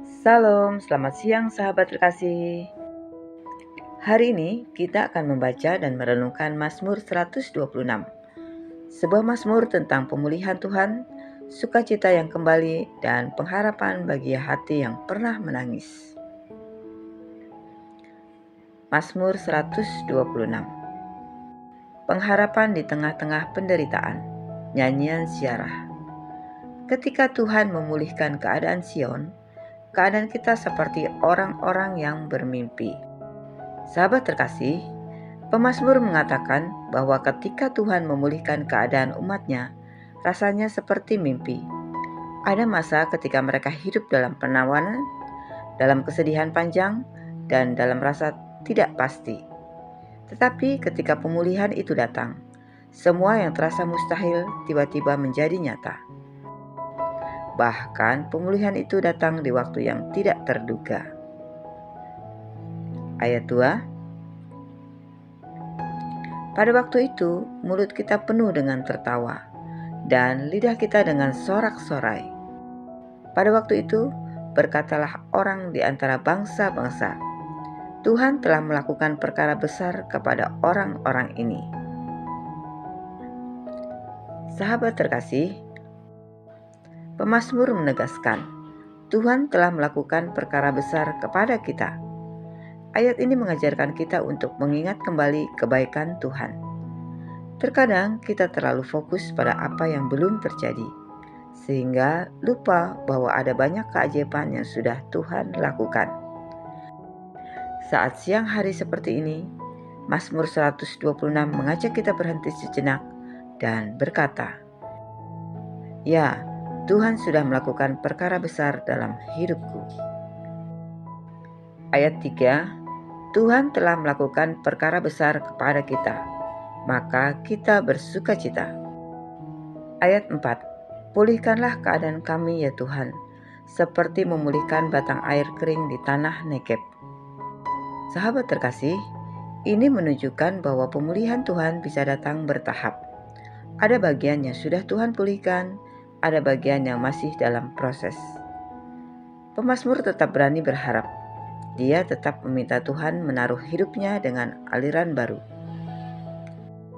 Salam, selamat siang sahabat terkasih. Hari ini kita akan membaca dan merenungkan Mazmur 126. Sebuah mazmur tentang pemulihan Tuhan, sukacita yang kembali, dan pengharapan bagi hati yang pernah menangis. Mazmur 126. Pengharapan di tengah-tengah penderitaan. Nyanyian Syarah. Ketika Tuhan memulihkan keadaan Sion, keadaan kita seperti orang-orang yang bermimpi. Sahabat terkasih, pemazmur mengatakan bahwa ketika Tuhan memulihkan keadaan umatnya, rasanya seperti mimpi. Ada masa ketika mereka hidup dalam penawanan, dalam kesedihan panjang, dan dalam rasa tidak pasti. Tetapi ketika pemulihan itu datang, semua yang terasa mustahil tiba-tiba menjadi nyata. Bahkan pemulihan itu datang di waktu yang tidak terduga. Ayat 2. Pada waktu itu, mulut kita penuh dengan tertawa, dan lidah kita dengan sorak-sorai. Pada waktu itu, berkatalah orang di antara bangsa-bangsa, Tuhan telah melakukan perkara besar kepada orang-orang ini. Sahabat terkasih, pemazmur menegaskan, Tuhan telah melakukan perkara besar kepada kita. Ayat ini mengajarkan kita untuk mengingat kembali kebaikan Tuhan. Terkadang kita terlalu fokus pada apa yang belum terjadi, sehingga lupa bahwa ada banyak keajaiban yang sudah Tuhan lakukan. Saat siang hari seperti ini, Mazmur 126 mengajak kita berhenti sejenak dan berkata, "Ya, Tuhan sudah melakukan perkara besar dalam hidupku." Ayat 3, Tuhan telah melakukan perkara besar kepada kita, maka kita bersukacita. Ayat 4, pulihkanlah keadaan kami ya Tuhan, seperti memulihkan batang air kering di tanah Negeb. Sahabat terkasih, ini menunjukkan bahwa pemulihan Tuhan bisa datang bertahap. Ada bagian yang sudah Tuhan pulihkan, ada bagian yang masih dalam proses. Pemazmur tetap berani berharap. Dia tetap meminta Tuhan menaruh hidupnya dengan aliran baru.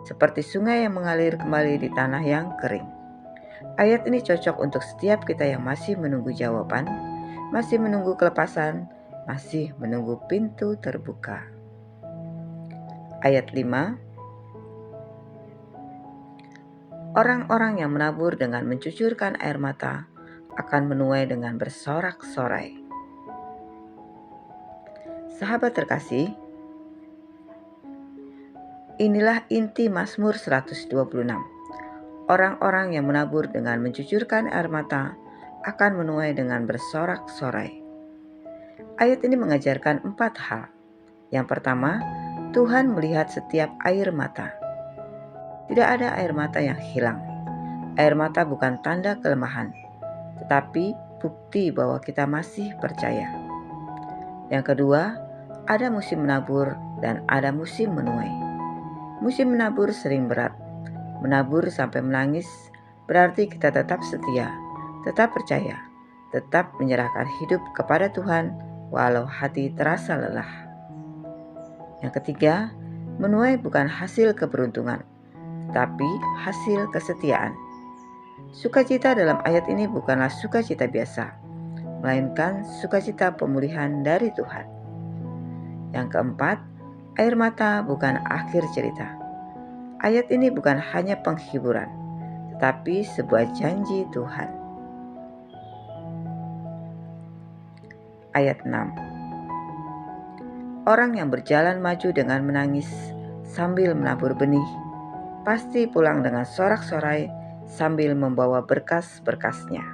Seperti sungai yang mengalir kembali di tanah yang kering. Ayat ini cocok untuk setiap kita yang masih menunggu jawaban, masih menunggu kelepasan, masih menunggu pintu terbuka. Ayat 5, orang-orang yang menabur dengan mencucurkan air mata akan menuai dengan bersorak-sorai. Sahabat terkasih, inilah inti Mazmur 126. Orang-orang yang menabur dengan mencucurkan air mata akan menuai dengan bersorak-sorai. Ayat ini mengajarkan 4 hal. Yang pertama, Tuhan melihat setiap air mata. Tidak ada air mata yang hilang. Air mata bukan tanda kelemahan, tetapi bukti bahwa kita masih percaya. Yang kedua, ada musim menabur dan ada musim menuai. Musim menabur sering berat. Menabur sampai menangis berarti kita tetap setia, tetap percaya, tetap menyerahkan hidup kepada Tuhan walau hati terasa lelah. Yang ketiga, menuai bukan hasil keberuntungan, tapi hasil kesetiaan. Sukacita dalam ayat ini bukanlah sukacita biasa, melainkan sukacita pemulihan dari Tuhan. Yang keempat, air mata bukan akhir cerita. Ayat ini bukan hanya penghiburan, tetapi sebuah janji Tuhan. Ayat 6, orang yang berjalan maju dengan menangis sambil menabur benih, pasti pulang dengan sorak-sorai sambil membawa berkas-berkasnya.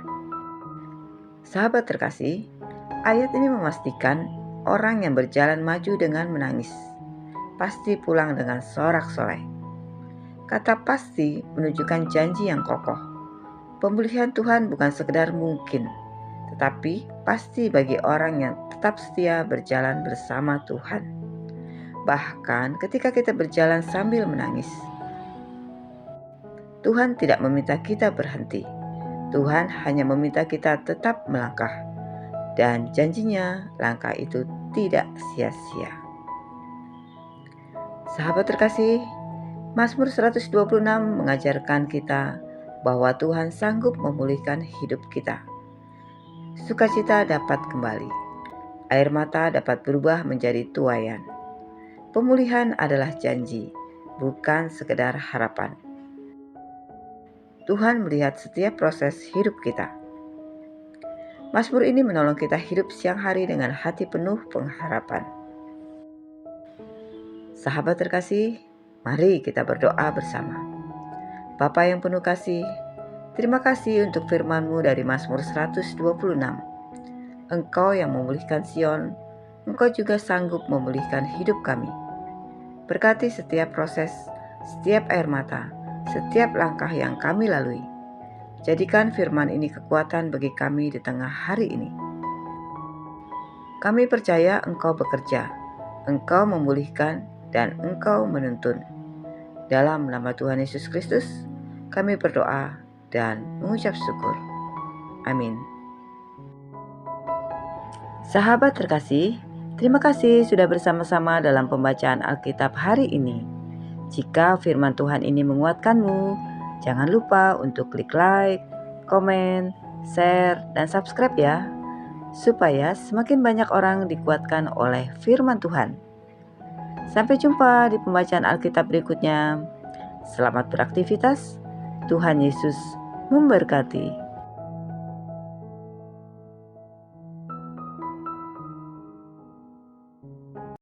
Sahabat terkasih, ayat ini memastikan orang yang berjalan maju dengan menangis pasti pulang dengan sorak-sorai. Kata pasti menunjukkan janji yang kokoh. Pemulihan Tuhan bukan sekedar mungkin, tetapi pasti bagi orang yang tetap setia berjalan bersama Tuhan. Bahkan ketika kita berjalan sambil menangis, Tuhan tidak meminta kita berhenti. Tuhan hanya meminta kita tetap melangkah. dan janjinya langkah itu tidak sia-sia. Sahabat terkasih, Mazmur 126 mengajarkan kita bahwa Tuhan sanggup memulihkan hidup kita. Sukacita dapat kembali, air mata dapat berubah menjadi tuaian. Pemulihan adalah janji, bukan sekedar harapan. Tuhan melihat setiap proses hidup kita. Mazmur ini menolong kita hidup siang hari dengan hati penuh pengharapan. Sahabat terkasih, mari kita berdoa bersama. Bapa yang penuh kasih, terima kasih untuk firman-Mu dari Mazmur 126. Engkau yang memulihkan Sion, Engkau juga sanggup memulihkan hidup kami. Berkati setiap proses, setiap air mata, setiap langkah yang kami lalui. Jadikan firman ini kekuatan bagi kami di tengah hari ini. Kami percaya Engkau bekerja, Engkau memulihkan, dan Engkau menuntun. Dalam nama Tuhan Yesus Kristus, kami berdoa dan mengucap syukur. Amin. Sahabat terkasih, terima kasih sudah bersama-sama dalam pembacaan Alkitab hari ini. Jika firman Tuhan ini menguatkanmu, jangan lupa untuk klik like, komen, share, dan subscribe ya, supaya semakin banyak orang dikuatkan oleh firman Tuhan. Sampai jumpa di pembacaan Alkitab berikutnya. Selamat beraktivitas. Tuhan Yesus memberkati.